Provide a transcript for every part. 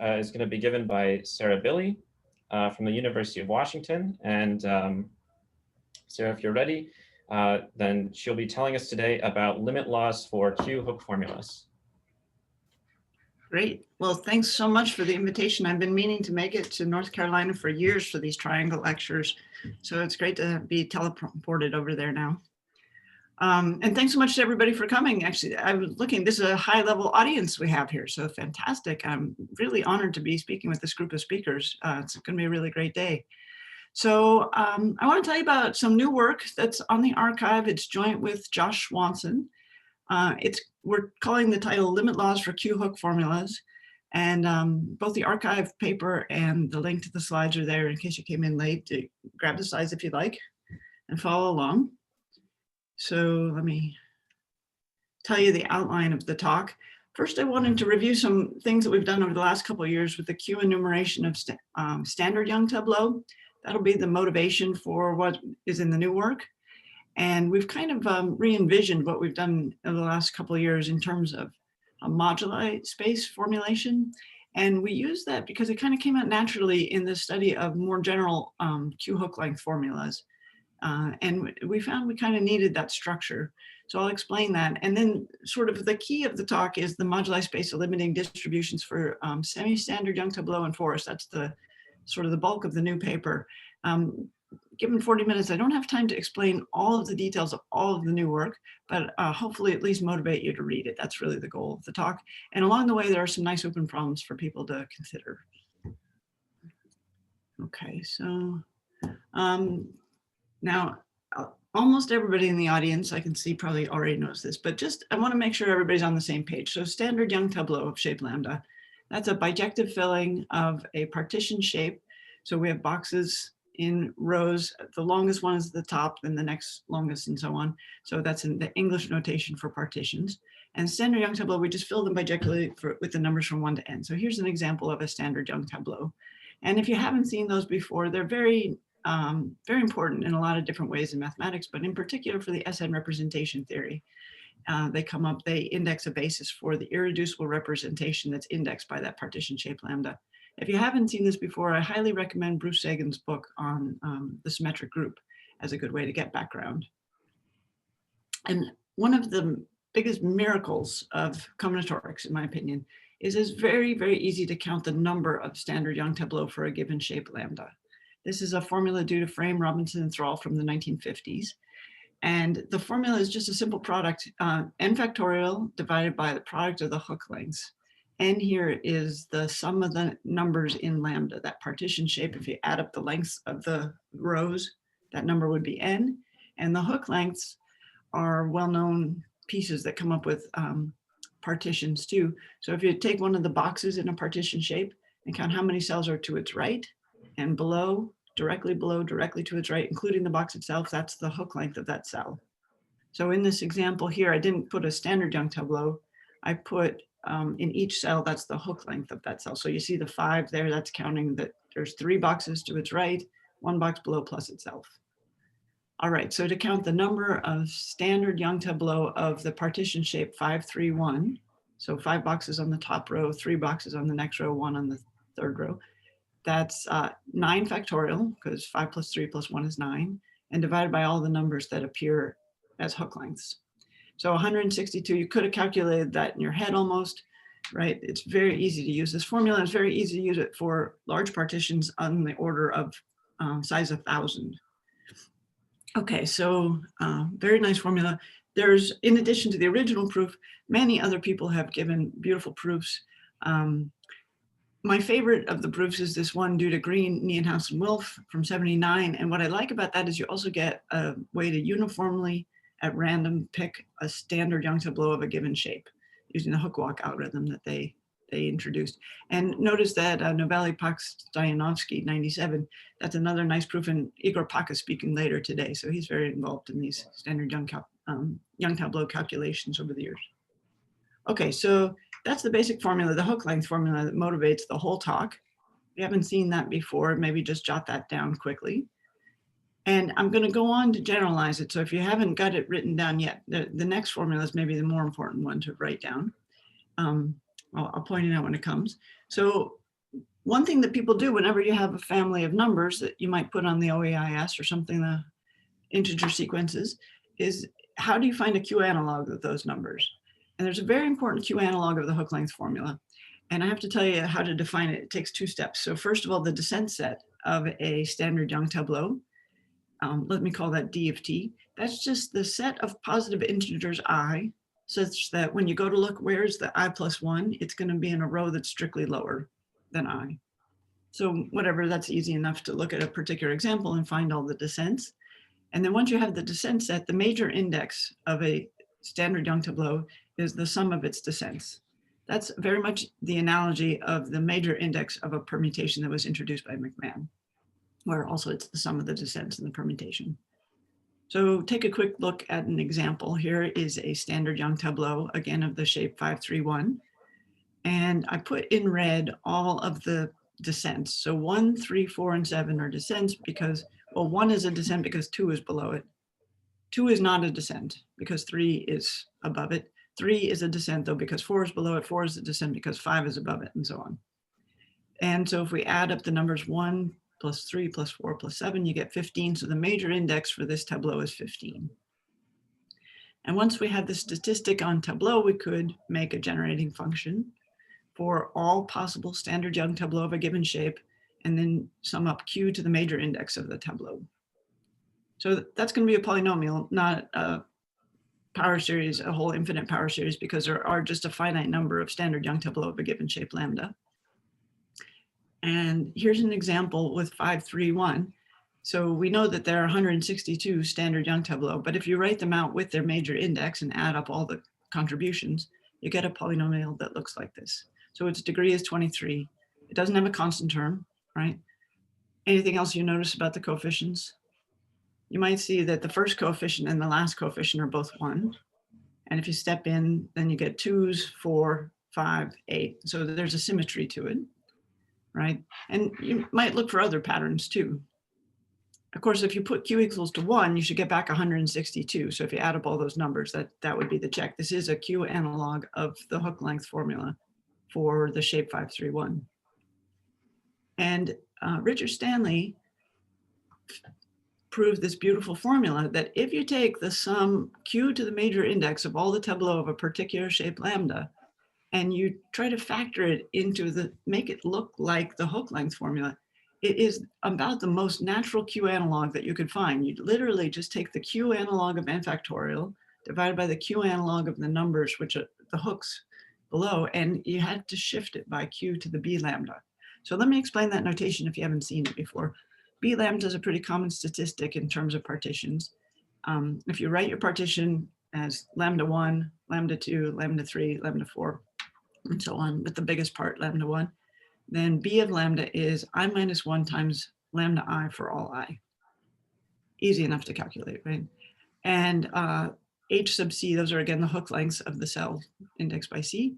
is going to be given by Sara Billey from the University of Washington. And Sara, if you're ready, then she'll be telling us today about limit laws for Q-hook formulas. Great. Well, thanks so much for the invitation. I've been meaning to make it to North Carolina for years for these triangle lectures. So it's great to be teleported over there now. And thanks so much to everybody for coming. Actually, I was looking, this is a high level audience we have here. So fantastic. I'm really honored to be speaking with this group of speakers. It's going to be a really great day. So I want to tell you about some new work that's on the archive. It's joint with Josh Swanson. We're calling the title Limit Laws for Q-hook Formulas. And both the archive paper and the link to the slides are there in case you came in late. To grab the slides if you'd like and follow along. So let me tell you the outline of the talk. First, I wanted to review some things that we've done over the last couple of years with the Q enumeration of standard Young tableau. That'll be the motivation for what is in the new work. And we've kind of re-envisioned what we've done in the last couple of years in terms of a moduli space formulation. And we use that because it kind of came out naturally in the study of more general Q-hook length formulas. And we found we kind of needed that structure. So I'll explain that. And then sort of the key of the talk is the moduli space of limiting distributions for semi-standard Young tableau and forest. That's the sort of the bulk of the new paper. Given 40 minutes, I don't have time to explain all of the details of all of the new work, but hopefully at least motivate you to read it. That's really the goal of the talk. And along the way, there are some nice open problems for people to consider. Okay, so now almost everybody in the audience, I can see probably already knows this, but just I want to make sure everybody's on the same page. So standard Young tableau of shape lambda, that's a bijective filling of a partition shape. So we have boxes in rows. The longest one is the top, then the next longest, and so on. So that's in the English notation for partitions. And standard Young tableau, we just fill them bijectively with the numbers from 1 to n. So here's an example of a standard Young tableau. And if you haven't seen those before, they're very important in a lot of different ways in mathematics, but in particular for the SN representation theory. They index a basis for the irreducible representation that's indexed by that partition shape lambda. If you haven't seen this before, I highly recommend Bruce Sagan's book on the symmetric group as a good way to get background. And one of the biggest miracles of combinatorics, in my opinion, is it's very, very easy to count the number of standard Young tableau for a given shape lambda. This is a formula due to Frame, Robinson, and Thrall from the 1950s. And the formula is just a simple product, n factorial divided by the product of the hook lengths. N here is the sum of the numbers in lambda, that partition shape. If you add up the lengths of the rows, that number would be n. And the hook lengths are well-known pieces that come up with partitions too. So if you take one of the boxes in a partition shape and count how many cells are to its right and below, directly to its right, including the box itself, that's the hook length of that cell. So in this example here, I didn't put a standard Young tableau. I put in each cell, that's the hook length of that cell. So you see the 5 there, that's counting that there's 3 boxes to its right, 1 box below plus itself. All right, so to count the number of standard Young tableau of the partition shape 5, 3, 1, so 5 boxes on the top row, 3 boxes on the next row, 1 on the third row, that's 9 factorial, because 5 plus 3 plus 1 is 9, and divided by all the numbers that appear as hook lengths. So 162, you could have calculated that in your head almost, right? It's very easy to use this formula. It's very easy to use it for large partitions on the order of size 1,000. Okay, so very nice formula. There's, in addition to the original proof, many other people have given beautiful proofs. My favorite of the proofs is this one due to Green, Nienhuis, and Wilf from 79. And what I like about that is you also get a way to uniformly, at random, pick a standard Young tableau of a given shape using the hook walk algorithm that they introduced. And notice that Novelli, Pax, Stoyanovsky, 97, that's another nice proof, and Igor Paca speaking later today. So he's very involved in these standard Young tableau calculations over the years. Okay, so that's the basic formula, the hook length formula that motivates the whole talk. If you haven't seen that before, maybe just jot that down quickly. And I'm going to go on to generalize it. So if you haven't got it written down yet, the next formula is maybe the more important one to write down. I'll point it out when it comes. So one thing that people do whenever you have a family of numbers that you might put on the OEIS or something, the integer sequences, is how do you find a Q analog of those numbers? And there's a very important Q analog of the hook length formula. And I have to tell you how to define it. It takes two steps. So first of all, the descent set of a standard Young tableau, let me call that D of t. That's just the set of positive integers I, such that when you go to look, where's the I plus 1, it's going to be in a row that's strictly lower than I. So whatever, that's easy enough to look at a particular example and find all the descents. And then once you have the descent set, the major index of a standard Young tableau is the sum of its descents. That's very much the analogy of the major index of a permutation that was introduced by McMahon, where also it's the sum of the descents in the permutation. So take a quick look at an example. Here is a standard Young tableau, again, of the shape 531. And I put in red all of the descents. So 1, 3, 4, and 7 are descents because, well, 1 is a descent because 2 is below it. 2 is not a descent because 3 is above it. 3 is a descent though because 4 is below it. 4 is a descent because 5 is above it, and so on. And so if we add up the numbers 1 plus 3 plus 4 plus 7, you get 15. So the major index for this tableau is 15. And once we had the statistic on tableau, we could make a generating function for all possible standard Young tableau of a given shape, and then sum up Q to the major index of the tableau. So that's going to be a polynomial, not a power series, a whole infinite power series, because there are just a finite number of standard Young tableau of a given shape lambda. And here's an example with 531. So we know that there are 162 standard Young tableau, but if you write them out with their major index and add up all the contributions, you get a polynomial that looks like this. So its degree is 23. It doesn't have a constant term, right? Anything else you notice about the coefficients? You might see that the first coefficient and the last coefficient are both 1. And if you step in, then you get 2s, 4, 5, 8. So there's a symmetry to it, right? And you might look for other patterns too. Of course, if you put Q equals to 1, you should get back 162. So if you add up all those numbers, that would be the check. This is a Q analog of the hook length formula for the shape 531. And Richard Stanley proved this beautiful formula that if you take the sum Q to the major index of all the tableau of a particular shape lambda, and you try to factor it into make it look like the hook length formula, it is about the most natural Q analog that you could find. You literally just take the Q analog of n factorial divided by the Q analog of the numbers, which are the hooks below, and you had to shift it by Q to the B lambda. So let me explain that notation if you haven't seen it before. B lambda is a pretty common statistic in terms of partitions. If you write your partition as lambda 1, lambda 2, lambda 3, lambda 4, and so on, with the biggest part, lambda 1, then B of lambda is I minus 1 times lambda I for all I. Easy enough to calculate, right? And H sub C, those are again the hook lengths of the cell indexed by C.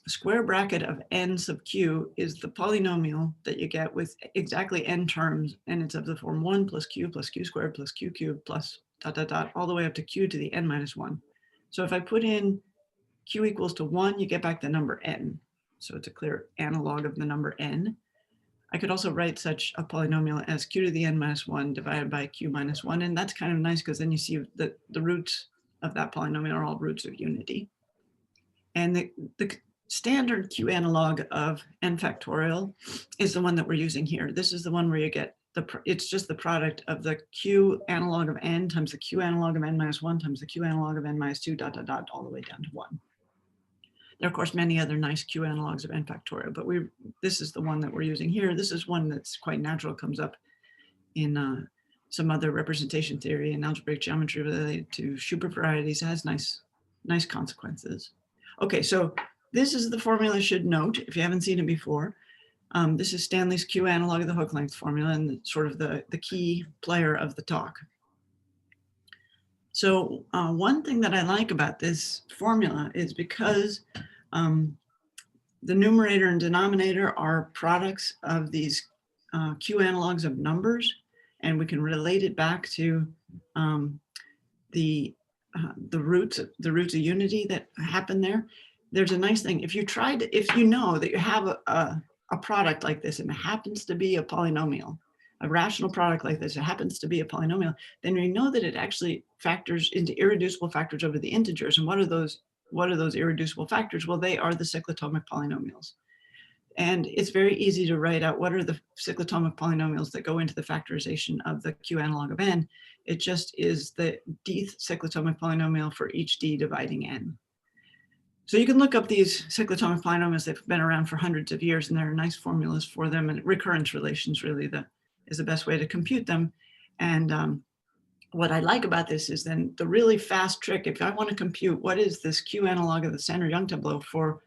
Square bracket of n sub q is the polynomial that you get with exactly n terms, and it's of the form 1 plus q squared plus q cubed plus dot dot dot all the way up to q to the n minus 1. So if I put in q equals to 1, you get back the number n. So it's a clear analog of the number n. I could also write such a polynomial as q to the n minus 1 divided by q minus 1, and that's kind of nice because then you see that the roots of that polynomial are all roots of unity. And the standard Q analog of n factorial is the one that we're using here. This is the one where you get it's just the product of the Q analog of n times the Q analog of n minus 1 times the Q analog of n minus 2 dot dot dot all the way down to 1. There are, of course, many other nice Q analogs of n factorial, but this is the one that we're using here. This is one that's quite natural, comes up in some other representation theory and algebraic geometry related to Schubert varieties. It has nice consequences. Okay, so this is the formula you should note if you haven't seen it before. This is Stanley's Q analog of the hook length formula and sort of the key player of the talk. So one thing that I like about this formula is because the numerator and denominator are products of these Q analogs of numbers, and we can relate it back to the roots of unity that happen there. there's a nice thing. If you know that you have a product like this and it happens to be a polynomial, a rational product like this, it happens to be a polynomial, then we know that it actually factors into irreducible factors over the integers. And what are those irreducible factors? Well, they are the cyclotomic polynomials. And it's very easy to write out what are the cyclotomic polynomials that go into the factorization of the Q analog of n. It just is the dth cyclotomic polynomial for each d dividing n. So you can look up these cyclotomic polynomials. They've been around for hundreds of years, and there are nice formulas for them. And recurrence relations really is the best way to compute them. And what I like about this is then the really fast trick. If I want to compute what is this Q analog of the standard Young tableau for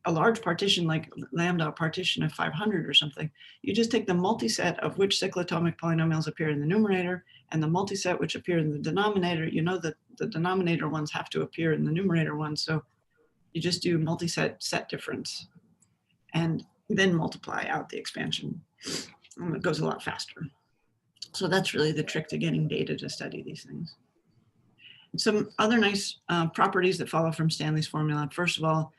a large partition like lambda, a partition of 500 or something, you just take the multiset of which cyclotomic polynomials appear in the numerator and the multiset which appear in the denominator. You know that the denominator ones have to appear in the numerator ones. So you just do multiset set difference and then multiply out the expansion. And it goes a lot faster. So that's really the trick to getting data to study these things. Some other nice properties that follow from Stanley's formula. First of all,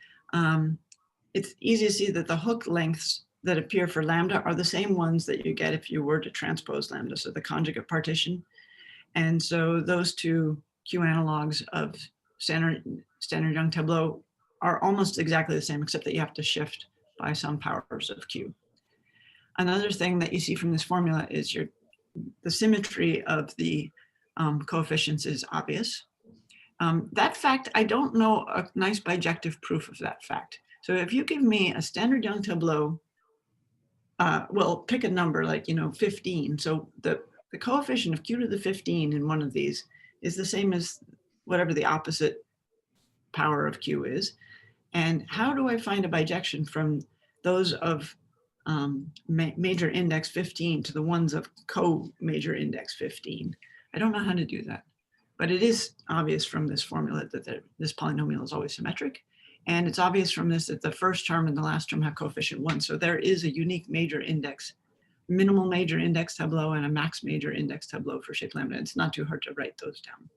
it's easy to see that the hook lengths that appear for lambda are the same ones that you get if you were to transpose lambda, so the conjugate partition. And so those two Q analogs of standard Young tableau are almost exactly the same, except that you have to shift by some powers of Q. Another thing that you see from this formula is the symmetry of the coefficients is obvious. That fact, I don't know a nice bijective proof of that fact. So if you give me a standard Young tableau, well, pick a number like, 15. So the coefficient of Q to the 15 in one of these is the same as whatever the opposite power of Q is. And how do I find a bijection from those of major index 15 to the ones of co-major index 15? I don't know how to do that. But it is obvious from this formula that this polynomial is always symmetric. And it's obvious from this that the first term and the last term have coefficient 1. So there is a unique major index, minimal major index tableau and a max major index tableau for shape lambda. It's not too hard to write those down.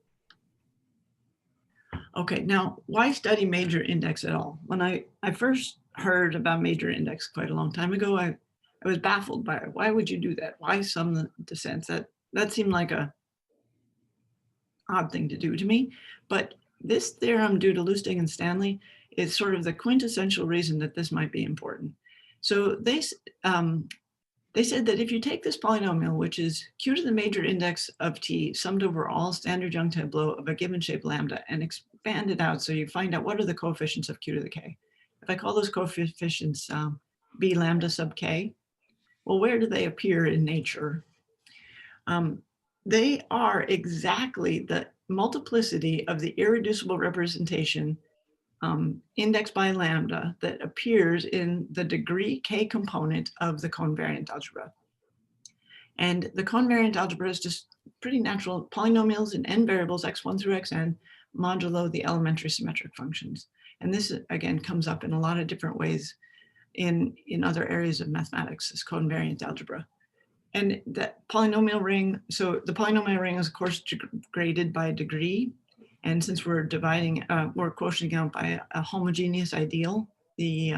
Okay, now why study major index at all? When I first heard about major index quite a long time ago, I was baffled by it. Why would you do that? Why sum the descents? That seemed like a odd thing to do to me, but this theorem due to Lustig and Stanley is sort of the quintessential reason that this might be important. So they said that if you take this polynomial, which is Q to the major index of t summed over all standard Young tableau of a given shape lambda and expand it out so you find out what are the coefficients of Q to the k. If I call those coefficients b lambda sub k, well, where do they appear in nature? They are exactly the multiplicity of the irreducible representation indexed by lambda that appears in the degree k component of the covariant algebra. And the covariant algebra is just pretty natural polynomials in n variables, x1 through xn, modulo the elementary symmetric functions. And this, again, comes up in a lot of different ways in other areas of mathematics, this covariant algebra. And that polynomial ring, so the polynomial ring is, of course, graded by degree. And since we're dividing, we're quotienting out by a homogeneous ideal, the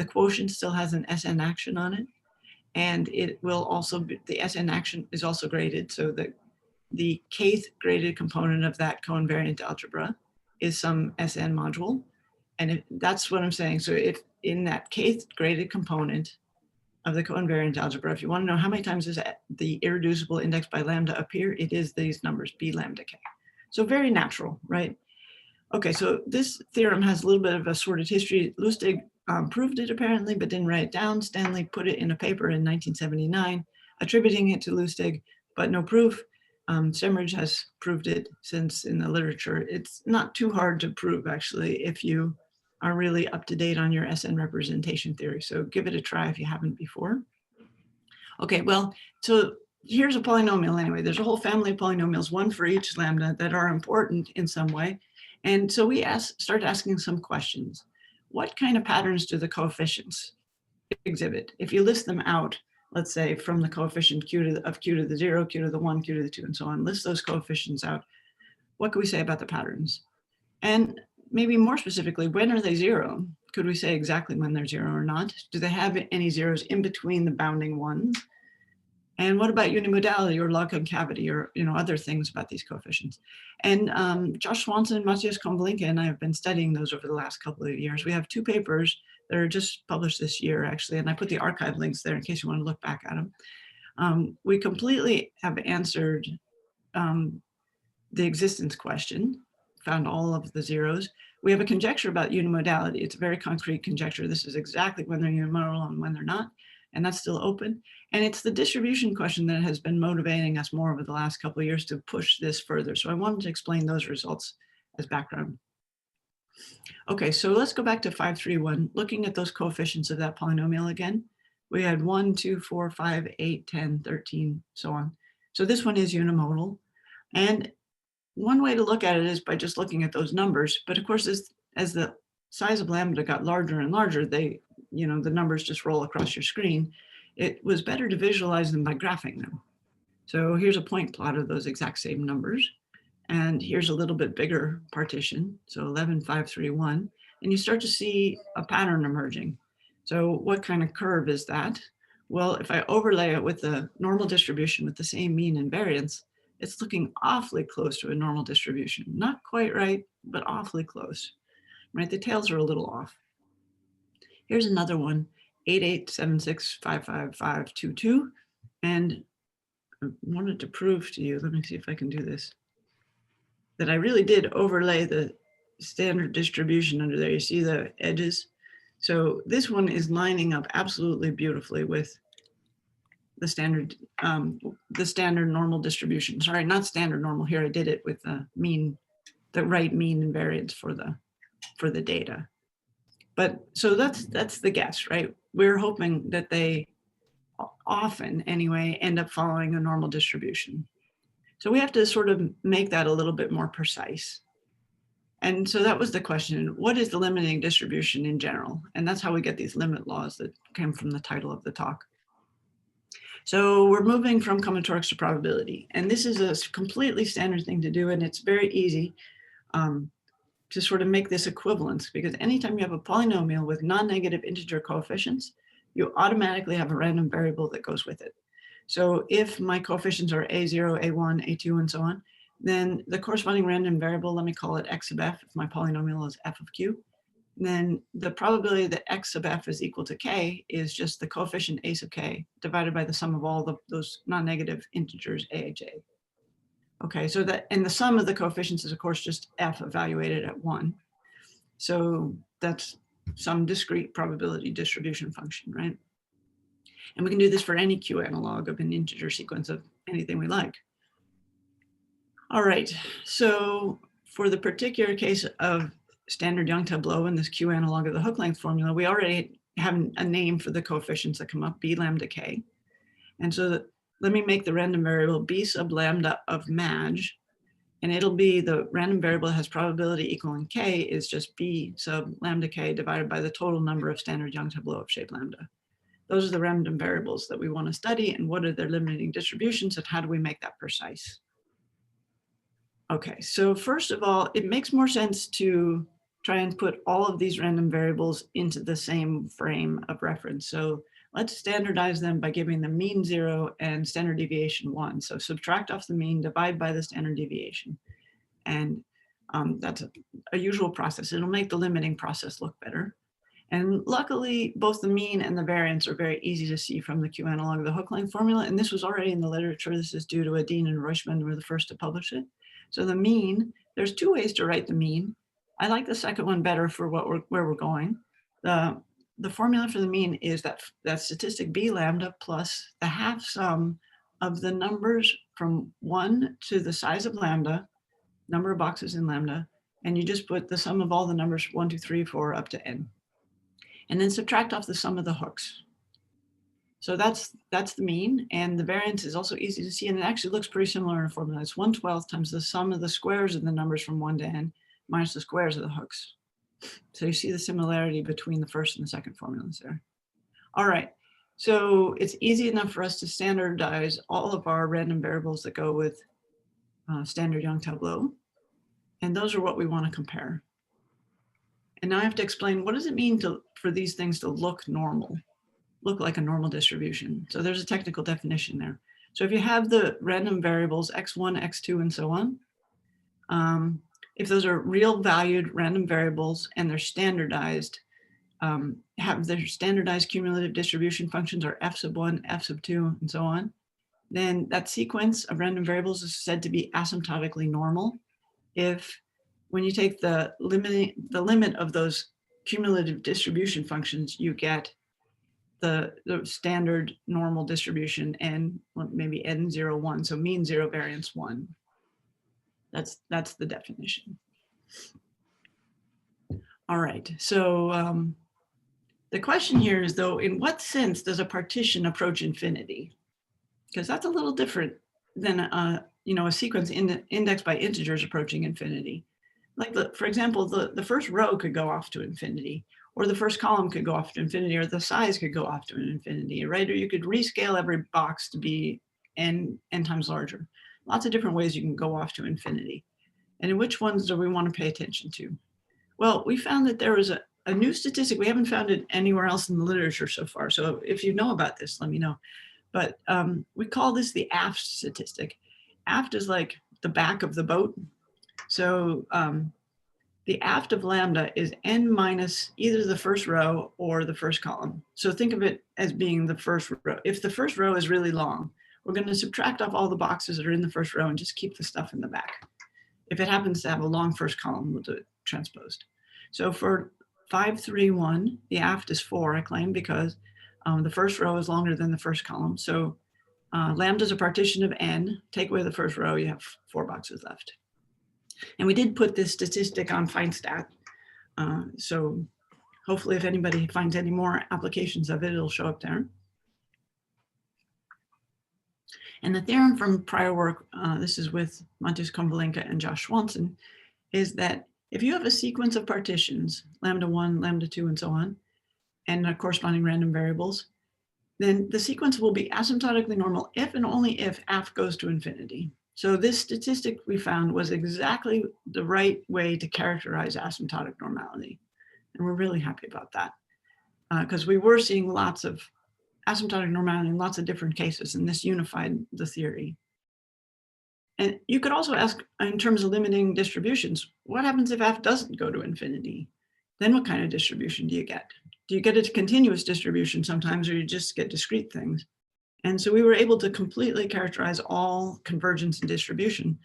quotient still has an Sn action on it. And it will also be, the Sn action is also graded. So that the kth graded component of that covariant algebra is some Sn module. And that's what I'm saying. So if in that kth graded component of the covariant algebra, if you want to know how many times does the irreducible index by lambda appear, it is these numbers, b lambda k. So very natural, right? Okay, so this theorem has a little bit of a sordid history. Lustig proved it apparently, but didn't write it down. Stanley put it in a paper in 1979, attributing it to Lustig, but no proof. Semrich has proved it since in the literature. It's not too hard to prove, actually, if you are really up to date on your Sn representation theory. So give it a try if you haven't before. Okay, well, so here's a polynomial anyway. There's a whole family of polynomials, one for each lambda, that are important in some way. And so we start asking some questions. What kind of patterns do the coefficients exhibit? If you list them out, let's say from the coefficient q to the 0, q to the 1, q to the 2, and so on, list those coefficients out. What can we say about the patterns? And maybe more specifically, when are they zero? Could we say exactly when they're zero or not? Do they have any zeros in between the bounding ones? And what about unimodality or log concavity or other things about these coefficients? And Josh Swanson, Matthias Konvalinka, and I have been studying those over the last couple of years. We have 2 papers that are just published this year, actually, and I put the archive links there in case you want to look back at them. We completely have answered the existence question, found all of the zeros. We have a conjecture about unimodality. It's a very concrete conjecture. This is exactly when they're unimodal and when they're not, and that's still open. And it's the distribution question that has been motivating us more over the last couple of years to push this further. So I wanted to explain those results as background. Okay, so let's go back to 531, looking at those coefficients of that polynomial again. We had 1, 2, 4, 5, 8, 10, 13, so on. So this one is unimodal. And one way to look at it is by just looking at those numbers. But of course, as the size of lambda got larger and larger, the numbers just roll across your screen. It was better to visualize them by graphing them. So here's a point plot of those exact same numbers. And here's a little bit bigger partition, so 11, 5, 3, 1. And you start to see a pattern emerging. So what kind of curve is that? Well, if I overlay it with the normal distribution with the same mean and variance, it's looking awfully close to a normal distribution. Not quite right, but awfully close, right? The tails are a little off. Here's another one, 8, 8, 7, 6, 5, 5, 5, 2, 2. And I wanted to prove to you, let me see if I can do this, that I really did overlay the standard distribution under there. You see the edges? So this one is lining up absolutely beautifully with the standard normal distribution. Sorry, not standard normal here. I did it with the mean, the right mean and variance for the data. But so that's the guess, right? We're hoping that they often anyway end up following a normal distribution. So we have to sort of make that a little bit more precise. And so that was the question, what is the limiting distribution in general? And that's how we get these limit laws that came from the title of the talk. So we're moving from combinatorics to probability. And this is a completely standard thing to do, and it's very easy to sort of make this equivalence, because anytime you have a polynomial with non-negative integer coefficients, you automatically have a random variable that goes with it. So if my coefficients are A0, A1, A2, and so on, then the corresponding random variable, let me call it x sub f, if my polynomial is f of q, then the probability that x sub f is equal to k is just the coefficient a sub k divided by the sum of all those non-negative integers AHA. Okay, so that, and the sum of the coefficients is of course just f evaluated at 1. So that's some discrete probability distribution function, right? And we can do this for any Q analog of an integer sequence of anything we like. All right, so for the particular case of standard Young tableau and this Q analog of the hook length formula, we already have a name for the coefficients that come up, b lambda k. And so let me make the random variable b sub lambda of Madge, and it'll be the random variable that has probability equaling k is just b sub lambda k divided by the total number of standard Young tableau of shape lambda. Those are the random variables that we want to study, and what are their limiting distributions, and how do we make that precise? Okay, so first of all, it makes more sense to try and put all of these random variables into the same frame of reference. So let's standardize them by giving the mean 0 and standard deviation 1. So subtract off the mean, divide by the standard deviation. And that's a usual process. It'll make the limiting process look better. And luckily, both the mean and the variance are very easy to see from the Q analog of the hook length formula. And this was already in the literature. This is due to Adin and Reuschman were the first to publish it. So the mean, there's 2 ways to write the mean. I like the second one better for where we're going. The formula for the mean is that statistic b lambda plus the half sum of the numbers from 1 to the size of lambda, number of boxes in lambda, and you just put the sum of all the numbers 1, 2, 3, 4 up to n. And then subtract off the sum of the hooks. So that's the mean, and the variance is also easy to see, and it actually looks pretty similar in a formula. It's 1/12 times the sum of the squares of the numbers from 1 to n minus the squares of the hooks. So you see the similarity between the first and the second formulas there. All right, so it's easy enough for us to standardize all of our random variables that go with standard Young tableau, and those are what we want to compare. And now I have to explain, what does it mean for these things to look normal, look like a normal distribution? So there's a technical definition there. So if you have the random variables x1, x2, and so on, if those are real valued random variables and they're standardized, have their standardized cumulative distribution functions are f sub 1, f sub 2, and so on, then that sequence of random variables is said to be asymptotically normal if, when you take the limit of those cumulative distribution functions, you get the standard normal distribution n, maybe n0, 1, so mean 0, variance 1. That's the definition. All right, so the question here is, though, in what sense does a partition approach infinity? Because that's a little different than a sequence indexed by integers approaching infinity. Like, for example, the first row could go off to infinity, or the first column could go off to infinity, or the size could go off to an infinity, right? Or you could rescale every box to be n times larger. Lots of different ways you can go off to infinity. And in which ones do we want to pay attention to? Well, we found that there was a new statistic. We haven't found it anywhere else in the literature so far. So if you know about this, let me know. But we call this the aft statistic. Aft is like the back of the boat. So the aft of lambda is n minus either the first row or the first column. So think of it as being the first row. If the first row is really long, we're going to subtract off all the boxes that are in the first row and just keep the stuff in the back. If it happens to have a long first column, we'll do it transposed. So for 5, 3, 1, the aft is 4, I claim, because the first row is longer than the first column. So lambda is a partition of n. Take away the first row, you have 4 boxes left. And we did put this statistic on FindStat. So hopefully if anybody finds any more applications of it, it'll show up there. And the theorem from prior work, this is with Montes Konvalinka and Josh Swanson, is that if you have a sequence of partitions, lambda 1, lambda 2, and so on, and corresponding random variables, then the sequence will be asymptotically normal if and only if aft goes to infinity. So this statistic we found was exactly the right way to characterize asymptotic normality. And we're really happy about that because we were seeing lots of asymptotic normality in lots of different cases, and this unified the theory. And you could also ask, in terms of limiting distributions, what happens if aft doesn't go to infinity? Then what kind of distribution do you get? Do you get a continuous distribution sometimes, or you just get discrete things? And so we were able to completely characterize all convergence and distribution.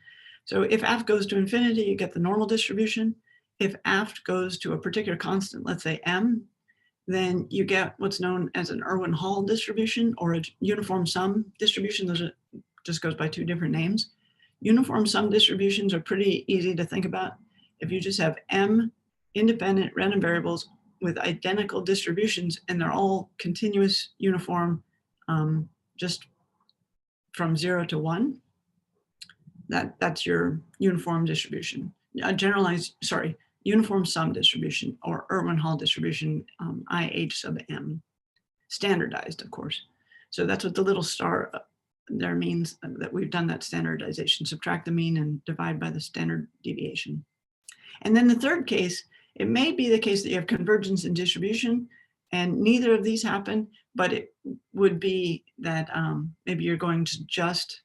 So if aft goes to infinity, you get the normal distribution. If aft goes to a particular constant, let's say m, then you get what's known as an Irwin-Hall distribution or a uniform sum distribution. Those are, just goes by 2 different names. Uniform sum distributions are pretty easy to think about. If you just have m independent random variables with identical distributions and they're all continuous, uniform, just from 0 to 1, that's your uniform distribution. Uniform sum distribution or Irwin-Hall distribution, IH sub m, standardized, of course. So that's what the little star there means, that we've done that standardization, subtract the mean and divide by the standard deviation. And then the third case, it may be the case that you have convergence and distribution and neither of these happen, but it would be that maybe you're going to just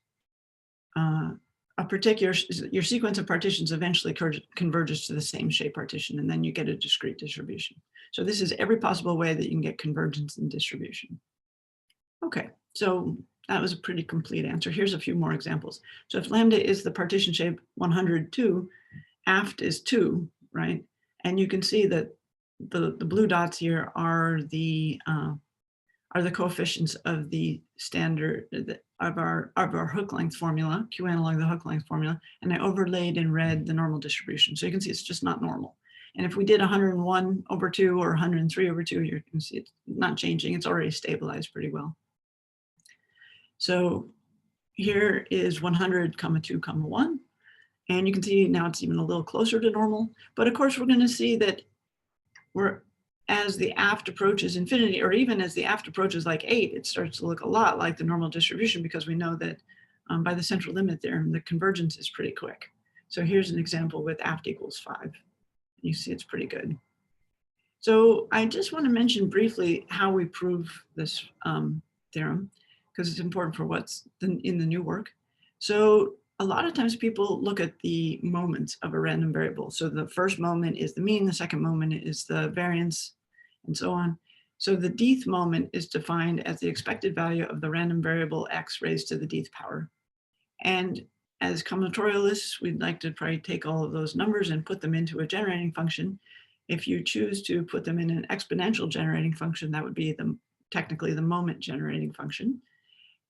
your sequence of partitions eventually converges to the same shape partition, and then you get a discrete distribution. So this is every possible way that you can get convergence and distribution. Okay, so that was a pretty complete answer. Here's a few more examples. So if lambda is the partition shape 102, aft is 2, right? And you can see that the blue dots here are the coefficients of the standard of our hook length formula, Q analog the hook length formula, and I overlaid in red the normal distribution. So you can see it's just not normal. And if we did 101/2 or 103/2, you can see it's not changing. It's already stabilized pretty well. So here is 100,2, 1. And you can see now it's even a little closer to normal. But of course, we're going to see that as the aft approaches infinity, or even as the aft approaches like 8, it starts to look a lot like the normal distribution because we know that by the central limit theorem, the convergence is pretty quick. So here's an example with aft equals 5. You see it's pretty good. So I just want to mention briefly how we prove this theorem, because it's important for what's in the new work. So a lot of times people look at the moments of a random variable. So the first moment is the mean, the second moment is the variance, and so on. So the dth moment is defined as the expected value of the random variable x raised to the dth power. And as combinatorialists, we'd like to probably take all of those numbers and put them into a generating function. If you choose to put them in an exponential generating function, that would be technically the moment generating function.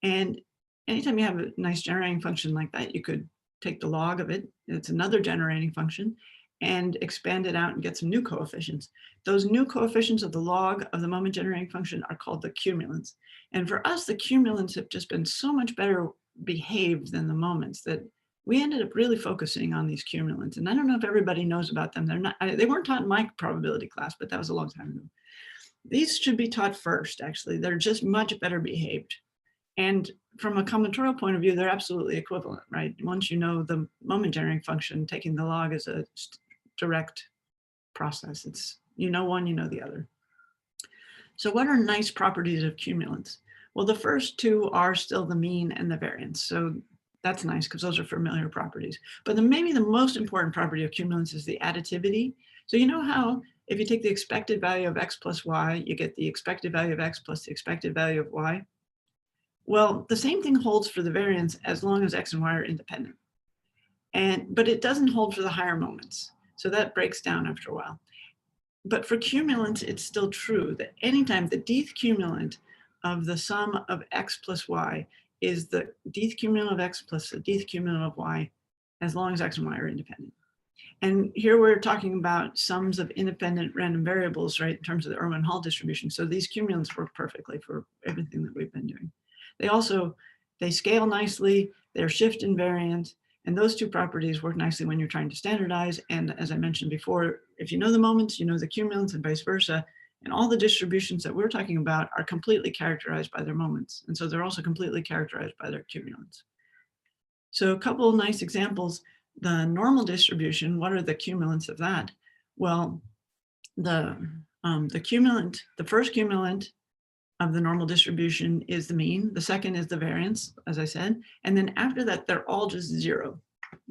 And anytime you have a nice generating function like that, you could take the log of it, it's another generating function, and expand it out and get some new coefficients. Those new coefficients of the log of the moment generating function are called the cumulants. And for us, the cumulants have just been so much better behaved than the moments that we ended up really focusing on these cumulants. And I don't know if everybody knows about them. They weren't taught in my probability class, but that was a long time ago. These should be taught first, actually. They're just much better behaved. And from a combinatorial point of view, they're absolutely equivalent, right? Once you know the moment generating function, taking the log is a direct process. It's, you know one, you know the other. So what are nice properties of cumulants? Well, the first two are still the mean and the variance. So that's nice because those are familiar properties. But maybe the most important property of cumulants is the additivity. So you know how if you take the expected value of x plus y, you get the expected value of x plus the expected value of y? Well, the same thing holds for the variance as long as x and y are independent. But it doesn't hold for the higher moments. So that breaks down after a while. But for cumulants, it's still true that anytime the dth cumulant of the sum of x plus y is the dth cumulant of x plus the dth cumulant of y, as long as x and y are independent. And here we're talking about sums of independent random variables, right, in terms of the Irwin-Hall distribution. So these cumulants work perfectly for everything that we've been doing. They scale nicely, they're shift invariant, and those two properties work nicely when you're trying to standardize. And as I mentioned before, if you know the moments, you know the cumulants and vice versa. And all the distributions that we're talking about are completely characterized by their moments. And so they're also completely characterized by their cumulants. So a couple of nice examples, the normal distribution, what are the cumulants of that? Well, the first cumulant of the normal distribution is the mean. The second is the variance, as I said. And then after that, they're all just zero.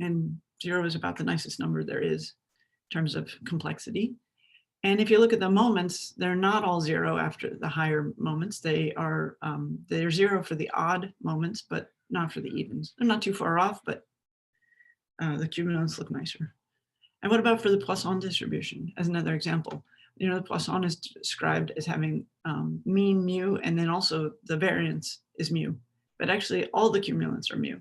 And zero is about the nicest number there is in terms of complexity. And if you look at the moments, they're not all zero after the higher moments. They're zero for the odd moments, but not for the evens. They're not too far off, but the cumulants look nicer. And what about for the Poisson distribution as another example? You know, the Poisson is described as having mean mu, and then also the variance is mu. But actually, all the cumulants are mu.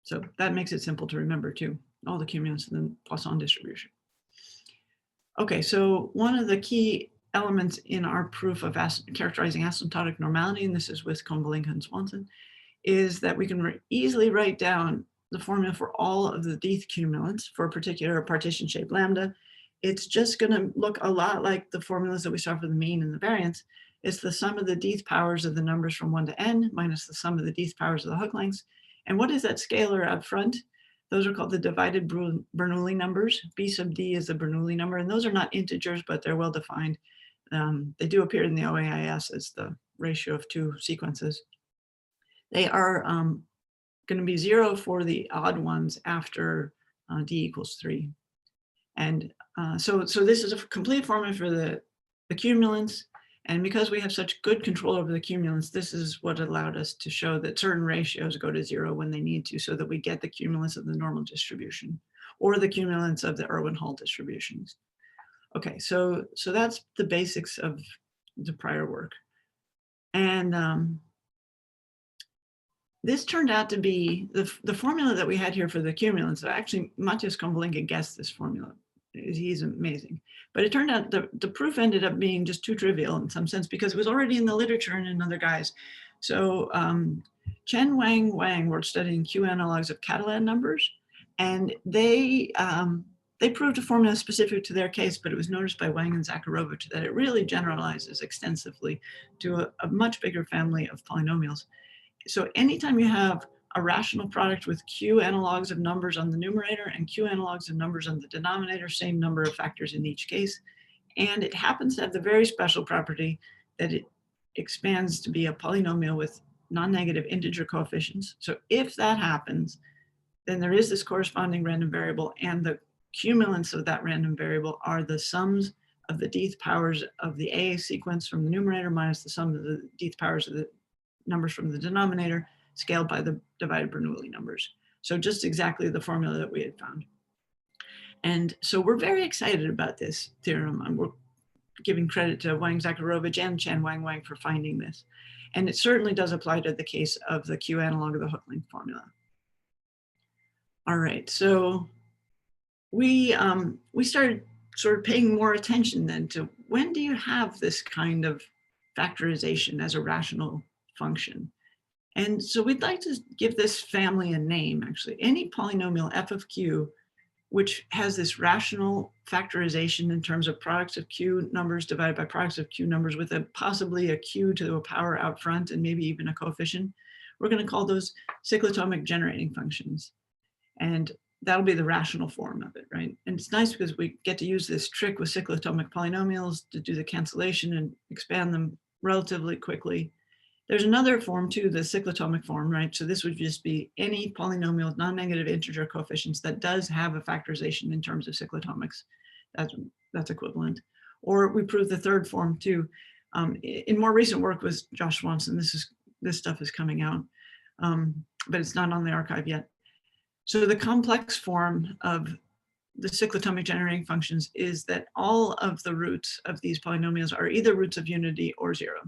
So that makes it simple to remember too, all the cumulants in the Poisson distribution. Okay, so one of the key elements in our proof of characterizing asymptotic normality, and this is with Combinatorics and Swanson, is that we can easily write down the formula for all of the dth cumulants for a particular partition-shaped lambda. It's just going to look a lot like the formulas that we saw for the mean and the variance. It's the sum of the dth powers of the numbers from 1 to n minus the sum of the dth powers of the hook lengths. And what is that scalar up front? Those are called the divided Bernoulli numbers. B sub d is the Bernoulli number, and those are not integers, but they're well defined. They do appear in the OAIS as the ratio of two sequences. They are going to be 0 for the odd ones after d equals 3. And so this is a complete formula for the cumulants. And because we have such good control over the cumulants, this is what allowed us to show that certain ratios go to 0 when they need to, so that we get the cumulants of the normal distribution or the cumulants of the Irwin-Hall distributions. Okay, so that's the basics of the prior work. And this turned out to be the formula that we had here for the cumulants. Actually, Matthias Combinatorics guessed this formula. He's amazing. But it turned out the proof ended up being just too trivial in some sense because it was already in the literature and in other guys. So Chen, Wang were studying Q analogs of Catalan numbers, and they proved a formula specific to their case, but it was noticed by Wang and Zakharovich that it really generalizes extensively to a much bigger family of polynomials. So anytime you have a rational product with Q analogs of numbers on the numerator and Q analogs of numbers on the denominator, same number of factors in each case, And it happens to have the very special property that it expands to be a polynomial with non-negative integer coefficients. So if that happens, then there is this corresponding random variable, and the cumulants of that random variable are the sums of the dth powers of the A sequence from the numerator minus the sum of the dth powers of the numbers from the denominator scaled by the divided Bernoulli numbers. So just exactly the formula that we had found. And so we're very excited about this theorem, and we're giving credit to Wang Zakharovich and Chen Wang Wang for finding this. And it certainly does apply to the case of the Q analog of the hook length formula. All right, so we started sort of paying more attention then to when do you have this kind of factorization as a rational function? And so we'd like to give this family a name, actually. Any polynomial f of q, which has this rational factorization in terms of products of q numbers divided by products of q numbers with possibly a q to a power out front and maybe even a coefficient, we're going to call those cyclotomic generating functions. And that'll be the rational form of it, right? And it's nice because we get to use this trick with cyclotomic polynomials to do the cancellation and expand them relatively quickly. There's another form too, the cyclotomic form, right? So this would just be any polynomial with non-negative integer coefficients that does have a factorization in terms of cyclotomics. That's equivalent. Or we proved the third form too. In more recent work with Josh Swanson, this stuff is coming out, but it's not on the archive yet. So the complex form of the cyclotomic generating functions is that all of the roots of these polynomials are either roots of unity or zero.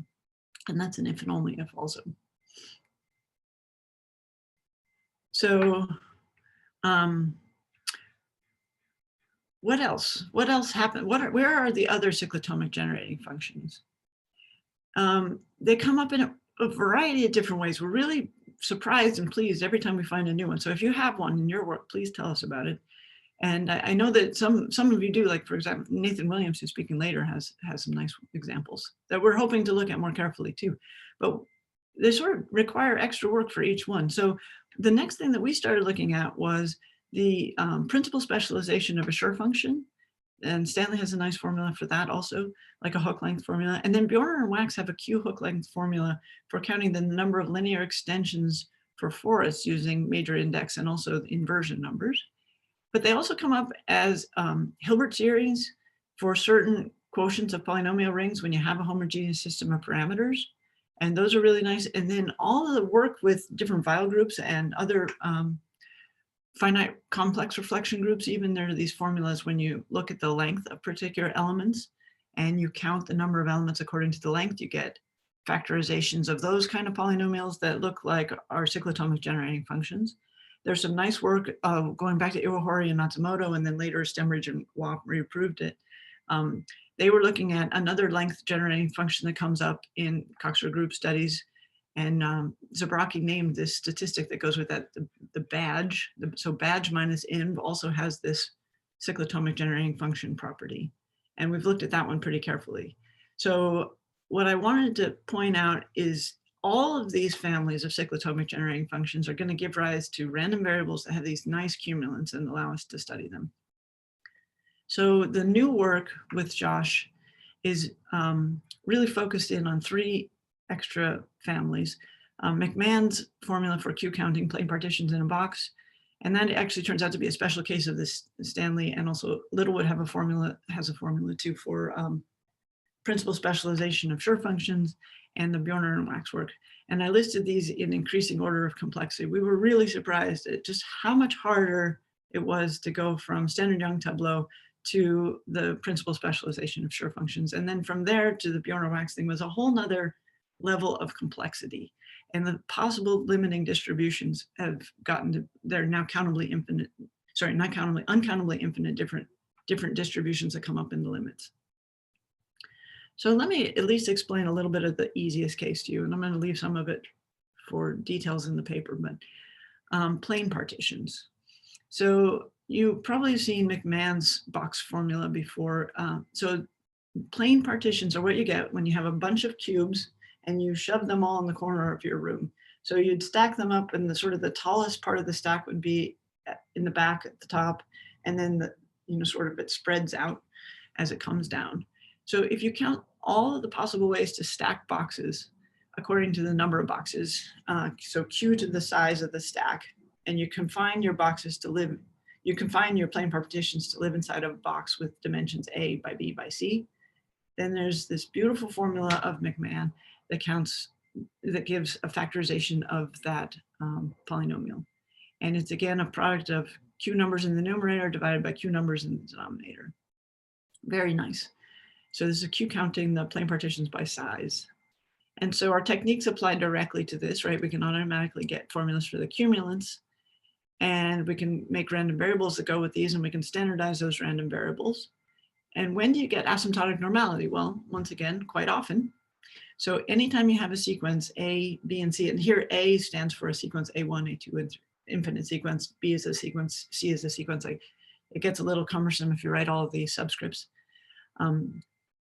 And that's an if and only if also. So what else? What else happened? Where are the other cyclotomic generating functions? They come up in a variety of different ways. We're really surprised and pleased every time we find a new one. So if you have one in your work, please tell us about it. And I know that some of you do, like for example, Nathan Williams, who's speaking later, has some nice examples that we're hoping to look at more carefully too. But they sort of require extra work for each one. So the next thing that we started looking at was the principal specialization of a Schur function. And Stanley has a nice formula for that also, like a hook length formula. And then Bjorner and Wax have a Q hook length formula for counting the number of linear extensions for forests using major index and also the inversion numbers. But they also come up as Hilbert series for certain quotients of polynomial rings when you have a homogeneous system of parameters. And those are really nice. And then all of the work with different Weil groups and other finite complex reflection groups, even there are these formulas when you look at the length of particular elements and you count the number of elements according to the length, you get factorizations of those kind of polynomials that look like our cyclotomic generating functions. There's some nice work going back to Iwahori and Matsumoto, and then later Stemridge and Watt reproved it. They were looking at another length generating function that comes up in Coxeter group studies. And Zabraki named this statistic that goes with that, the badge. So badge minus inv also has this cyclotomic generating function property. And we've looked at that one pretty carefully. So what I wanted to point out is all of these families of cyclotomic generating functions are going to give rise to random variables that have these nice cumulants and allow us to study them. So the new work with Josh is really focused in on three extra families. McMahon's formula for Q counting plane partitions in a box. And that actually turns out to be a special case of this Stanley, and also Littlewood has a formula too for principal specialization of Schur functions and the Bjorner and Wax work. And I listed these in increasing order of complexity. We were really surprised at just how much harder it was to go from standard Young tableau to the principal specialization of Schur functions. And then from there to the Bjorner Wax thing was a whole nother level of complexity. And the possible limiting distributions have gotten to, they're now countably infinite, sorry, not countably, uncountably infinite different distributions that come up in the limits. So let me at least explain a little bit of the easiest case to you, and I'm going to leave some of it for details in the paper, but plane partitions. So you've probably seen McMahon's box formula before. So plane partitions are what you get when you have a bunch of cubes and you shove them all in the corner of your room. So you'd stack them up, and the sort of the tallest part of the stack would be in the back at the top, and then the, sort of it spreads out as it comes down. So if you count all of the possible ways to stack boxes according to the number of boxes, so Q to the size of the stack, and you confine your boxes to live, you confine your plane partitions to live inside of a box with dimensions A by B by C, then there's this beautiful formula of McMahon that gives a factorization of that polynomial. And it's again a product of Q numbers in the numerator divided by Q numbers in the denominator. Very nice. So this is Q counting the plane partitions by size. And so our techniques apply directly to this, right? We can automatically get formulas for the cumulants, and we can make random variables that go with these, and we can standardize those random variables. And when do you get asymptotic normality? Well, once again, quite often. So anytime you have a sequence A, B, and C, and here A stands for a sequence A1, A2, and infinite sequence, B is a sequence, C is a sequence. Like, it gets a little cumbersome if you write all of these subscripts.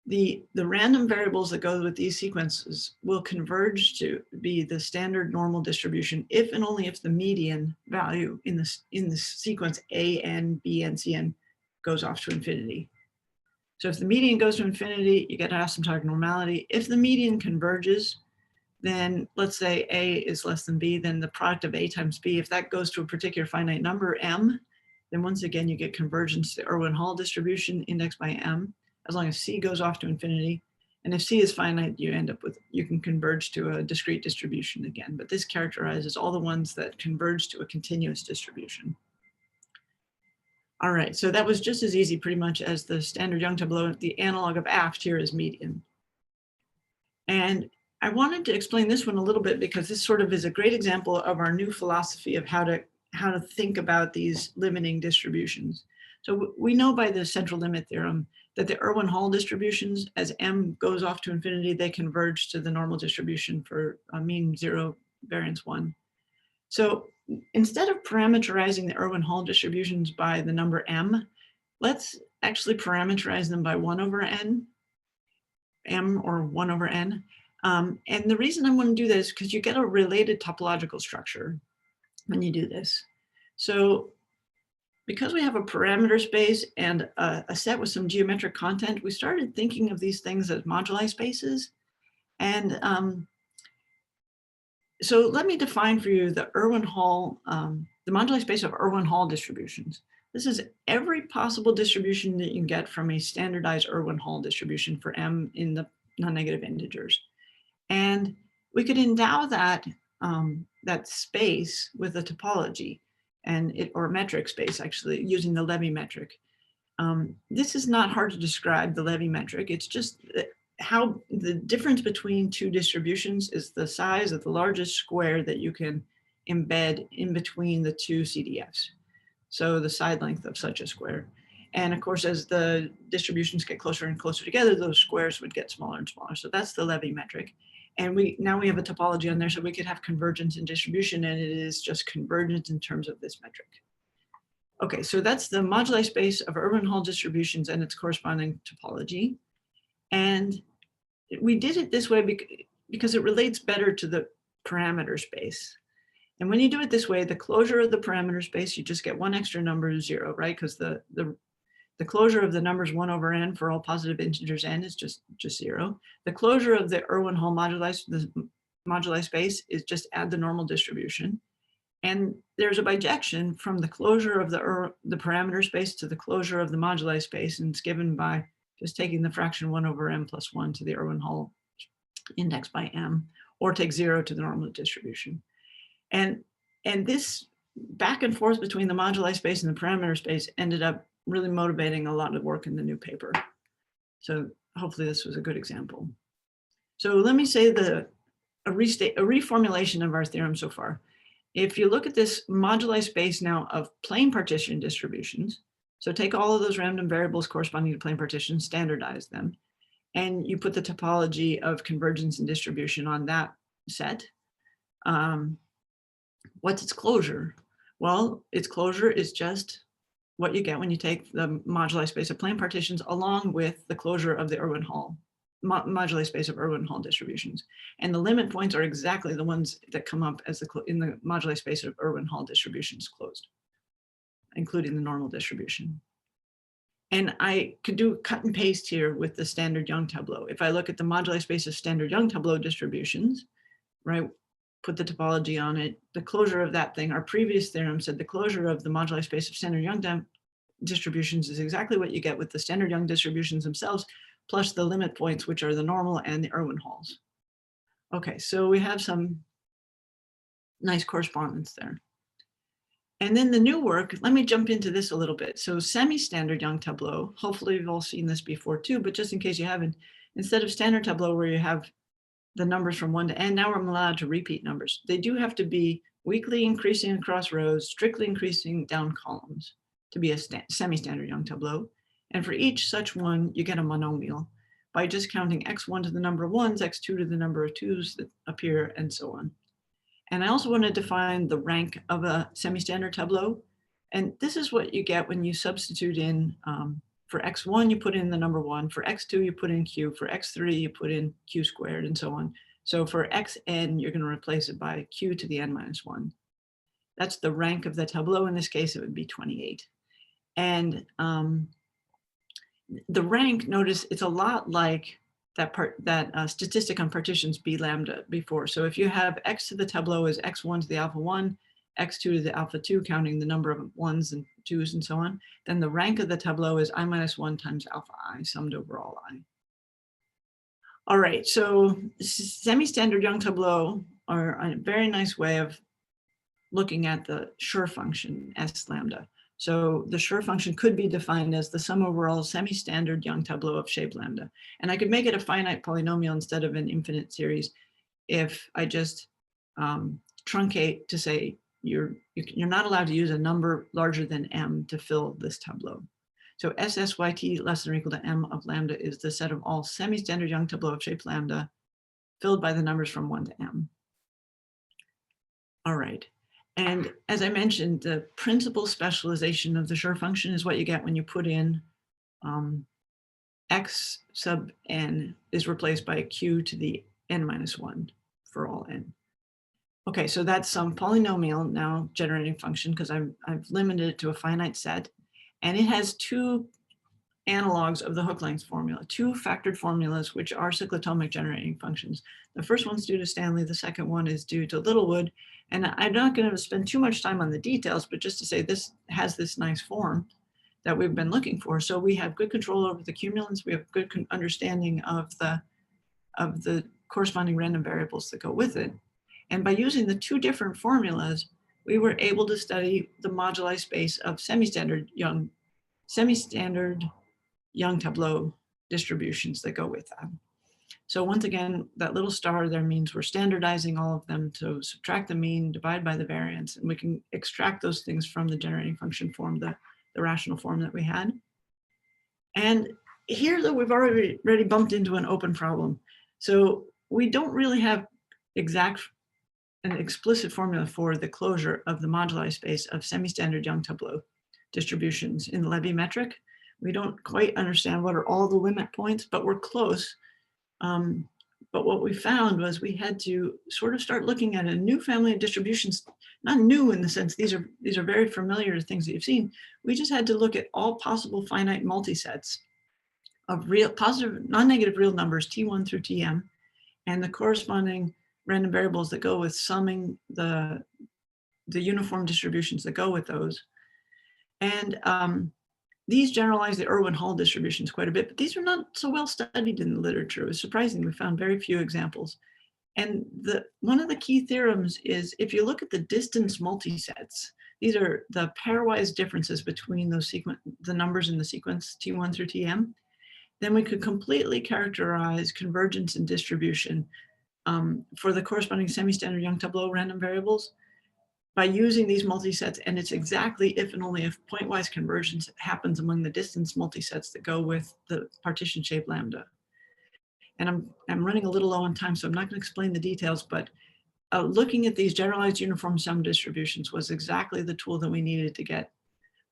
The random variables that go with these sequences will converge to be the standard normal distribution if and only if the median value in the sequence A, N, B, and C, N goes off to infinity. So if the median goes to infinity, you get asymptotic normality. If the median converges, then let's say A is less than B, then the product of A times B, if that goes to a particular finite number, M, then once again, you get convergence to the Irwin-Hall distribution indexed by M, as long as C goes off to infinity. And if C is finite, you end up with, you can converge to a discrete distribution again, but this characterizes all the ones that converge to a continuous distribution. All right, so that was just as easy pretty much as the standard Young tableau. The analog of aft here is median. And I wanted to explain this one a little bit because this sort of is a great example of our new philosophy of how to think about these limiting distributions. So we know by the central limit theorem that the Irwin-Hall distributions, as M goes off to infinity, they converge to the normal distribution for mean 0, variance 1. So instead of parameterizing the Irwin-Hall distributions by the number M, let's actually parameterize them by 1 over N, M or 1 over N. And the reason I want to do this is because you get a related topological structure when you do this. So because we have a parameter space and a set with some geometric content, we started thinking of these things as moduli spaces. And so let me define for you the Irwin-Hall, the moduli space of Irwin-Hall distributions. This is every possible distribution that you can get from a standardized Irwin-Hall distribution for M in the non-negative integers. And we could endow that, that space with a topology or metric space, actually, using the Levy metric. This is not hard to describe, the Levy metric. It's just how the difference between two distributions is the size of the largest square that you can embed in between the two CDFs. So the side length of such a square. And of course, as the distributions get closer and closer together, those squares would get smaller and smaller. So that's the Levy metric. And now we have a topology on there, so we could have convergence in distribution, and it is just convergence in terms of this metric. Okay, so that's the moduli space of Irwin-Hall distributions and its corresponding topology. And we did it this way because it relates better to the parameter space. And when you do it this way, the closure of the parameter space, you just get one extra number, 0, right? Because the closure of the numbers 1 over N for all positive integers N is just 0. The closure of the Irwin-Hall moduli space is just add the normal distribution. And there's a bijection from the closure of the parameter space to the closure of the moduli space, and it's given by just taking the fraction 1 over M plus 1 to the Irwin-Hall index by M, or take 0 to the normal distribution. And this back and forth between the moduli space and the parameter space ended up really motivating a lot of work in the new paper. So hopefully this was a good example. So let me say a reformulation of our theorem so far. If you look at this moduli space now of plane partition distributions, so take all of those random variables corresponding to plane partitions, standardize them, and you put the topology of convergence and distribution on that set. What's its closure? Well, its closure is just what you get when you take the moduli space of plane partitions along with the closure of the Irwin-Hall, moduli space of Irwin-Hall distributions. And the limit points are exactly the ones that come up as in the moduli space of Irwin-Hall distributions closed, including the normal distribution. And I could do cut and paste here with the standard Young tableau. If I look at the moduli space of standard Young tableau distributions, right, put the topology on it, the closure of that thing, our previous theorem said the closure of the moduli space of standard Young distributions is exactly what you get with the standard Young distributions themselves, plus the limit points, which are the normal and the Irwin-Halls. Okay, so we have some nice correspondence there. And then the new work, let me jump into this a little bit. So semi-standard Young tableau, hopefully you've all seen this before too, but just in case you haven't, instead of standard tableau where you have the numbers from 1 to n, now I'm allowed to repeat numbers. They do have to be weakly increasing across rows, strictly increasing down columns to be a semi-standard Young tableau. And for each such one, you get a monomial by just counting x1 to the number of ones, x2 to the number of twos that appear, and so on. And I also want to define the rank of a semi-standard tableau. And this is what you get when you substitute in, for x1, you put in the number 1, for x2, you put in q, for x3, you put in q squared, and so on. So for xn, you're going to replace it by q to the n minus 1. That's the rank of the tableau. In this case, it would be 28. And the rank, notice it's a lot like that statistic on partitions B lambda before. So if you have x to the tableau is x1 to the alpha 1, x2 to the alpha 2, counting the number of ones and twos and so on, then the rank of the tableau is I minus 1 times alpha I summed over all I. All right, so semi-standard Young tableau are a very nice way of looking at the Schur function S lambda. So the Schur function could be defined as the sum over all semi-standard Young tableau of shape lambda. And I could make it a finite polynomial instead of an infinite series if I just truncate to say you're not allowed to use a number larger than m to fill this tableau. So SSYT less than or equal to m of lambda is the set of all semi-standard Young tableau of shape lambda filled by the numbers from 1 to m. All right. And as I mentioned, the principal specialization of the Schur function is what you get when you put in x sub n is replaced by q to the n minus 1 for all n. Okay, so that's some polynomial now generating function because I've limited it to a finite set. And it has two analogs of the hook length formula, two factored formulas, which are cyclotomic generating functions. The first one's due to Stanley, the second one is due to Littlewood. And I'm not going to spend too much time on the details, but just to say this has this nice form that we've been looking for. So we have good control over the cumulants, we have good understanding of the corresponding random variables that go with it. And by using the two different formulas, we were able to study the moduli space of semi-standard Young tableau distributions that go with that. So once again, that little star there means we're standardizing all of them to subtract the mean, divide by the variance, and we can extract those things from the generating function form, the rational form that we had. And here, though, we've already bumped into an open problem. So we don't really have an explicit formula for the closure of the moduli space of semi-standard Young tableau distributions in the Levy metric. We don't quite understand what are all the limit points, but we're close. But what we found was we had to sort of start looking at a new family of distributions, not new in the sense these are very familiar things that you've seen. We just had to look at all possible finite multisets of real positive, non-negative real numbers, T1 through Tm, and the corresponding random variables that go with summing the uniform distributions that go with those. And these generalize the Irwin-Hall distributions quite a bit, but these are not so well studied in the literature. It was surprising, we found very few examples. And one of the key theorems is if you look at the distance multisets, these are the pairwise differences between those the numbers in the sequence T1 through Tm, then we could completely characterize convergence and distribution for the corresponding semi-standard Young tableau random variables by using these multisets, and it's exactly if and only if pointwise convergence happens among the distance multisets that go with the partition shape lambda. And I'm running a little low on time, so I'm not going to explain the details, but looking at these generalized uniform sum distributions was exactly the tool that we needed to get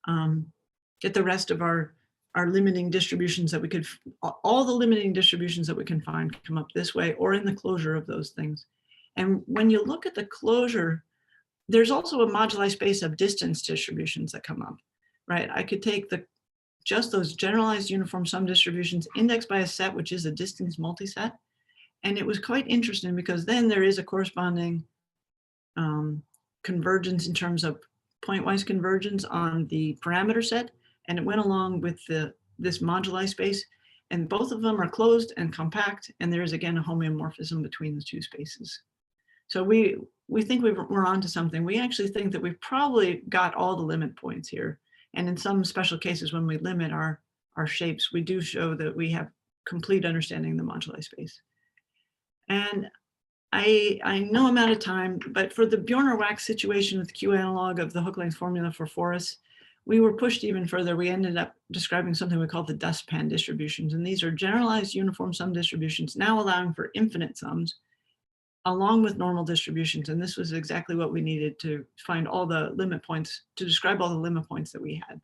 the rest of our limiting distributions that we could, all the limiting distributions that we can find come up this way or in the closure of those things. And when you look at the closure, there's also a moduli space of distance distributions that come up, right? I could take the just those generalized uniform sum distributions indexed by a set, which is a distance multiset. And it was quite interesting because then there is a corresponding convergence in terms of pointwise convergence on the parameter set. And it went along with this moduli space. And both of them are closed and compact. And there is, again, a homeomorphism between the two spaces. So we think we're onto something. We actually think that we've probably got all the limit points here. And in some special cases, when we limit our shapes, we do show that we have complete understanding of the moduli space. And I know I'm out of time, but for the Bjorner-Wax situation with Q analog of the hook length formula for forest, we were pushed even further. We ended up describing something we call the dustpan distributions. And these are generalized uniform sum distributions, now allowing for infinite sums, along with normal distributions. And this was exactly what we needed to find all the limit points, to describe all the limit points that we had.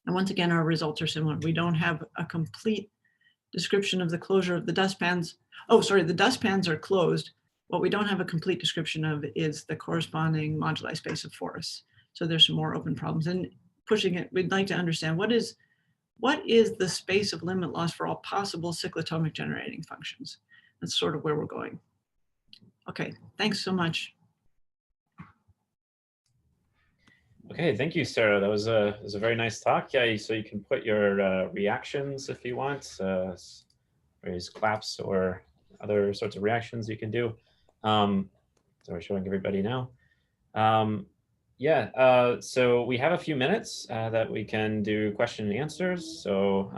And once again, our results are similar. We don't have a complete description of the closure of the dustpans. Oh, sorry, the dustpans are closed. What we don't have a complete description of is the corresponding moduli space of forests. So there's some more open problems. And pushing it, we'd like to understand what is the space of limit loss for all possible cyclotomic generating functions. That's sort of where we're going. Okay, thanks so much. Okay, thank you, Sarah. That was a very nice talk. Yeah, so you can put your reactions if you want, raise claps or other sorts of reactions you can do. So we're showing everybody now. So we have a few minutes that we can do question and answers. So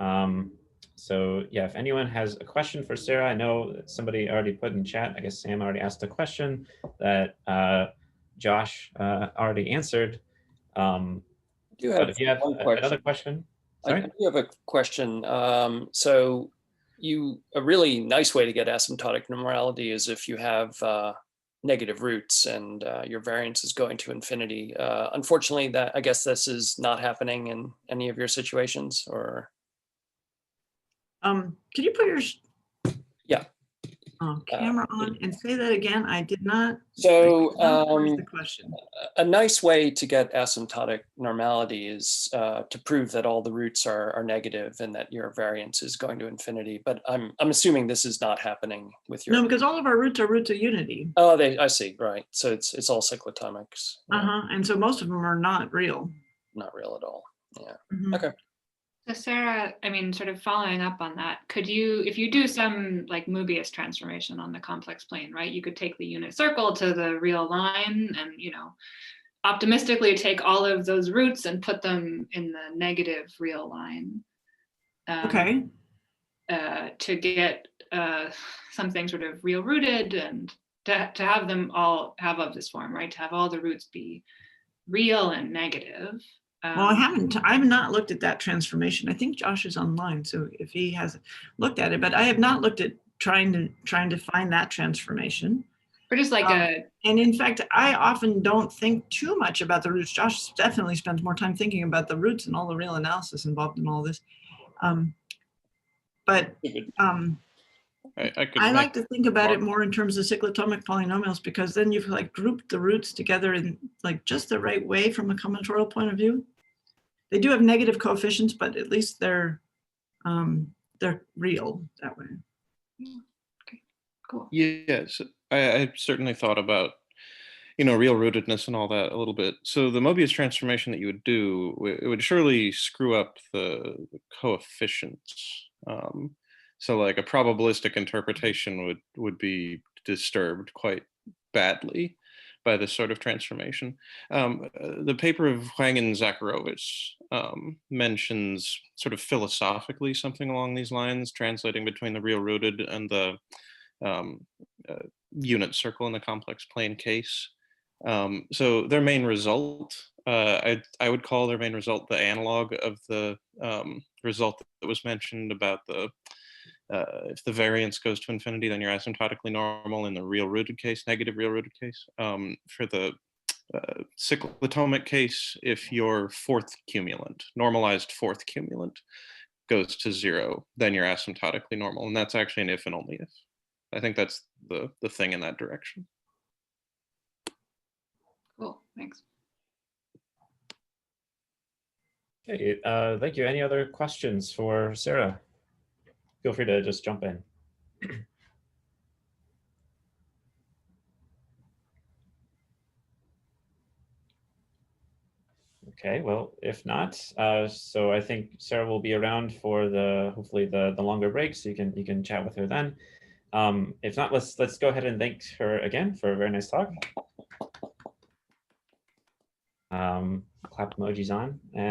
yeah, if anyone has a question for Sarah, I know that somebody already put in chat. I guess Sam already asked a question that Josh already answered. Do have if you have another question? Sorry? I do have a question. So a really nice way to get asymptotic normality is if you have negative roots and your variance is going to infinity. Unfortunately, I guess this is not happening in any of your situations, or? Can you put your Yeah. Camera on and say that again? I did not. So the question. A nice way to get asymptotic normality is to prove that all the roots are negative and that your variance is going to infinity. But I'm assuming this is not happening with your. No, because all of our roots are roots of unity. Oh, I see. Right. So it's all cyclotomics. Yeah. And so most of them are not real. Not real at all. Yeah. Okay. So Sarah, I mean, sort of following up on that, could you, if you do some like Mobius transformation on the complex plane, right? You could take the unit circle to the real line and, optimistically take all of those roots and put them in the negative real line. Okay. To get something sort of real rooted and to have them all have of this form, right? To have all the roots be real and negative. Well, I've not looked at that transformation. I think Josh is online, so if he has looked at it, but I have not looked at trying to find that transformation. Or just like and in fact, I often don't think too much about the roots. Josh definitely spends more time thinking about the roots and all the real analysis involved in all this. I like to think about it more in terms of cyclotomic polynomials, because then you've like grouped the roots together in like just the right way from a combinatorial point of view. They do have negative coefficients, but at least they're real that way. Okay, cool. Yes, I certainly thought about, real rootedness and all that a little bit. So the Mobius transformation that you would do, it would surely screw up the coefficients. So like a probabilistic interpretation would be disturbed quite badly by this sort of transformation. The paper of Huang and Zakharovich mentions sort of philosophically something along these lines, translating between the real rooted and the unit circle in the complex plane case. So their main result, I would call their main result the analog of the result that was mentioned about the if the variance goes to infinity, then you're asymptotically normal in the real rooted case, negative real rooted case. For the cyclotomic case, if your fourth cumulant, normalized fourth cumulant, goes to 0, then you're asymptotically normal. And that's actually an if and only if. I think that's the thing in that direction. Cool, thanks. Okay, thank you. Any other questions for Sarah? Feel free to just jump in. Okay, well, if not, so I think Sarah will be around for hopefully the longer break, so you can chat with her then. If not, let's go ahead and thank her again for a very nice talk. Clap emojis on, and